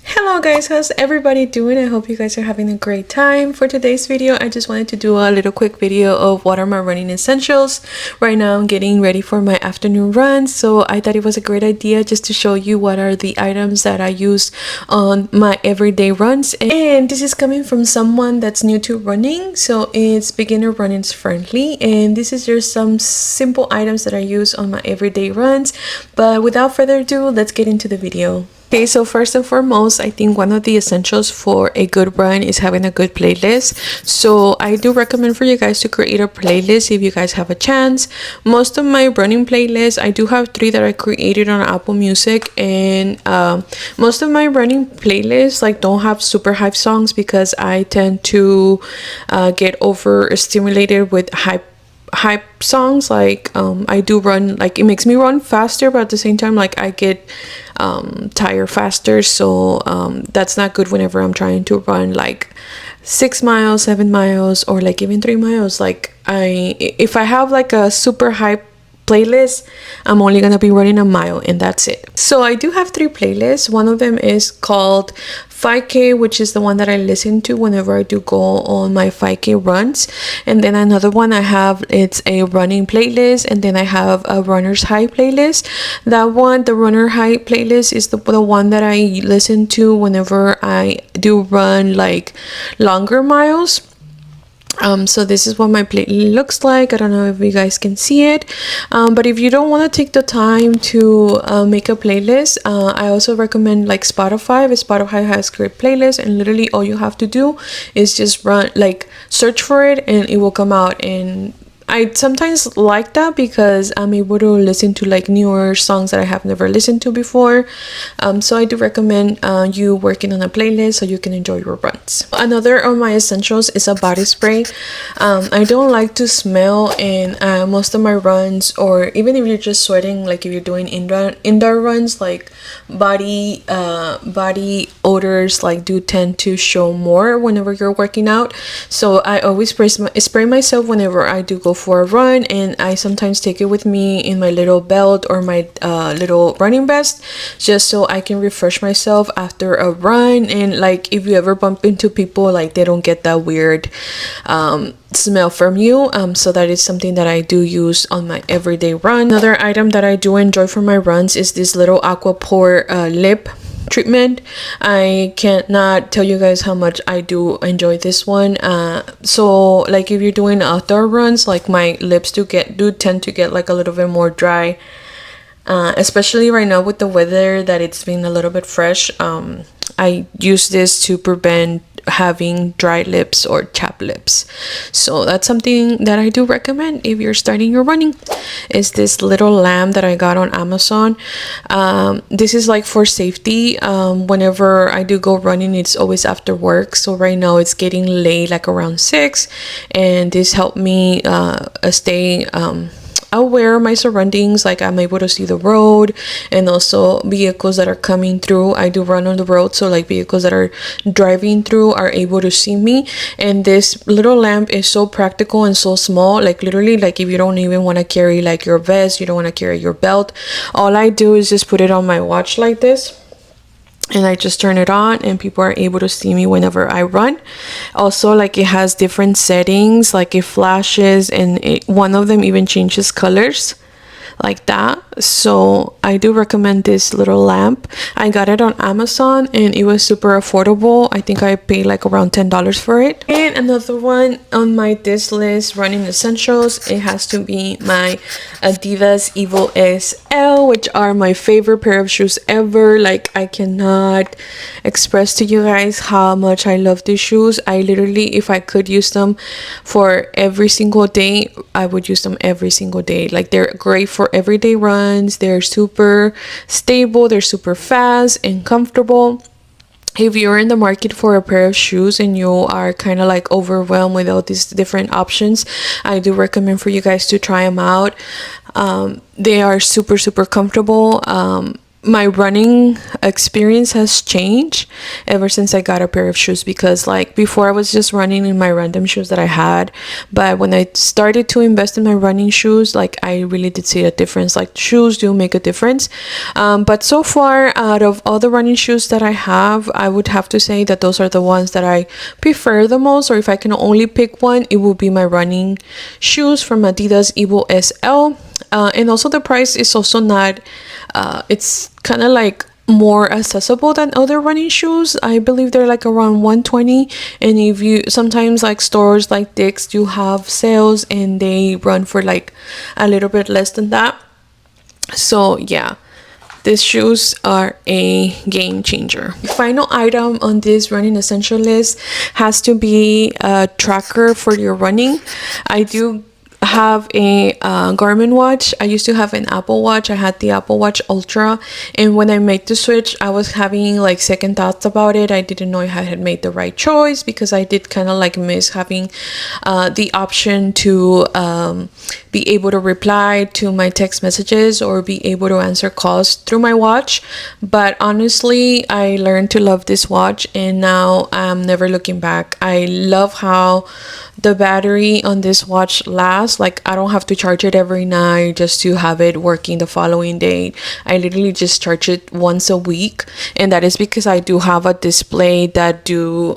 Hello guys, how's everybody doing? I hope you guys are having a great time. For today's video, I just wanted to do a little quick video of what are my running essentials. Right now I'm getting ready for my afternoon run, so I thought it was a great idea just to show you what are the items that I use on my everyday runs. And this is coming from someone that's new to running, so it's beginner runnings friendly, and this is just some simple items that I use on my everyday runs. But without further ado, let's get into the video. Okay, so first and foremost, I think one of the essentials for a good run is having a good playlist. So I do recommend for you guys to create a playlist if you guys have a chance. Most of my running playlists, I do have 3 that I created on Apple Music, and most of my running playlists like don't have super hype songs because I tend to get overstimulated with hype songs. Like I do run, like it makes me run faster, but at the same time like I get tired faster, so that's not good whenever I'm trying to run like 6 miles, 7 miles, or like even 3 miles. Like if I have like a super hype playlist, I'm only gonna be running a mile and that's it. So I do have 3 playlists. One of them is called 5K, which is the one that I listen to whenever I do go on my 5K runs. And then another one I have, it's a running playlist, and then I have a runner's high playlist. That one, the runner high playlist, is the one that I listen to whenever I do run like longer miles. So this is what my playlist looks like. I don't know if you guys can see it, but if you don't want to take the time to make a playlist, I also recommend like Spotify. Spotify has great playlists, and literally all you have to do is just search for it and it will come out. And I sometimes like that because I'm able to listen to like newer songs that I have never listened to before. So I do recommend you working on a playlist so you can enjoy your runs. Another of my essentials is a body spray. I don't like to smell in most of my runs, or even if you're just sweating, like if you're doing indoor runs, like body odors like do tend to show more whenever you're working out. So I always spray myself whenever I do go for a run, and I sometimes take it with me in my little belt or my little running vest, just so I can refresh myself after a run. And like if you ever bump into people, like they don't get that weird smell from you. So that is something that I do use on my everyday run. Another item that I do enjoy for my runs is this little Aquaphor lip treatment. I cannot tell you guys how much I do enjoy this one. So like if you're doing outdoor runs, like my lips do tend to get like a little bit more dry, especially right now with the weather that it's been a little bit fresh. I use this to prevent having dry lips or chapped lips. So that's something that I do recommend if you're starting your running. Is this little lamp that I got on Amazon. This is like for safety. Whenever I do go running, it's always after work. So right now it's getting late, like around 6, and this helped me stay aware of my surroundings. Like I'm able to see the road, and also vehicles that are coming through. I do run on the road, so like vehicles that are driving through are able to see me. And this little lamp is so practical and so small. Like literally, like if you don't even want to carry like your vest, you don't want to carry your belt, all I do is just put it on my watch like this, and I just turn it on and people are able to see me whenever I run. Also, like it has different settings, like it flashes, and one of them even changes colors like that. So I do recommend this little lamp. I got it on Amazon and it was super affordable. I think I paid like around $10 for it. And another one on my this list, running essentials, it has to be my Adidas Evo SL, which are my favorite pair of shoes ever. Like I cannot express to you guys how much I love these shoes. I literally, if I could use them for every single day, I would use them every single day. Like they're great for everyday runs. They're super stable, they're super fast and comfortable. If you're in the market for a pair of shoes and you are kind of like overwhelmed with all these different options, I do recommend for you guys to try them out. They are super comfortable. my running experience has changed ever since I got a pair of shoes, because like before I was just running in my random shoes that I had, but when I started to invest in my running shoes, like I really did see a difference. Like shoes do make a difference. But so far, out of all the running shoes that I have, I would have to say that those are the ones that I prefer the most, or if I can only pick one, it will be my running shoes from Adidas Evo SL. And also the price is also not it's kind of like more accessible than other running shoes. I believe they're like around 120, and if you sometimes like stores like Dick's do have sales and they run for like a little bit less than that. So yeah, these shoes are a game changer. The final item on this running essential list has to be a tracker for your running. I do have a Garmin watch. I used to have an Apple Watch. I had the Apple Watch Ultra, and when I made the switch, I was having like second thoughts about it. I didn't know if I had made the right choice, because I did kind of like miss having the option to be able to reply to my text messages or be able to answer calls through my watch. But honestly, I learned to love this watch, and now I'm never looking back. I love how the battery on this watch lasts. Like I don't have to charge it every night just to have it working the following day. I literally just charge it once a week, and that is because I do have a display that do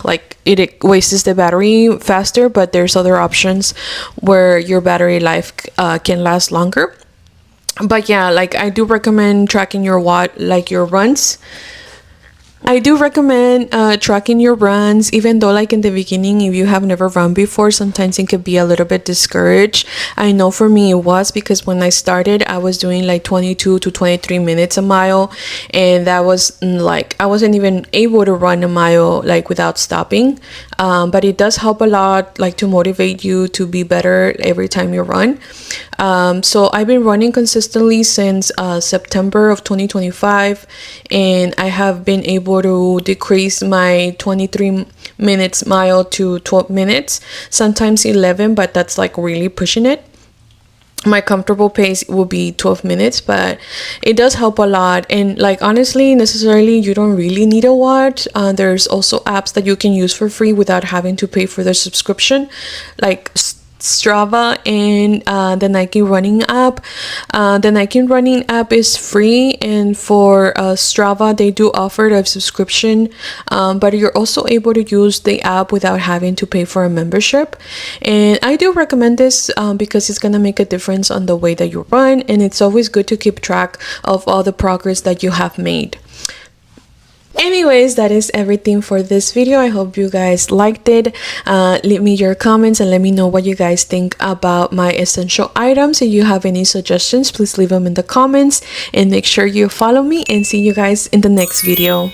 like it wastes the battery faster, but there's other options where your battery life can last longer. But yeah, like I do recommend tracking your your runs. I do recommend tracking your runs, even though like in the beginning, if you have never run before, sometimes it could be a little bit discouraged. I know for me it was, because when I started, I was doing like 22 to 23 minutes a mile, and that was like I wasn't even able to run a mile like without stopping. But it does help a lot, like to motivate you to be better every time you run. So I've been running consistently since September of 2025, and I have been able to decrease my 23 minutes mile to 12 minutes, sometimes 11, but that's like really pushing it. My comfortable pace will be 12 minutes, but it does help a lot. And like honestly, necessarily you don't really need a watch. There's also apps that you can use for free without having to pay for their subscription, like Strava and the Nike running app. The Nike running app is free, and for Strava they do offer a subscription, but you're also able to use the app without having to pay for a membership. And I do recommend this because it's gonna make a difference on the way that you run, and it's always good to keep track of all the progress that you have made. Anyways, that is everything for this video. I hope you guys liked it. Leave me your comments and let me know what you guys think about my essential items. If you have any suggestions, please leave them in the comments, and make sure you follow me, and see you guys in the next video.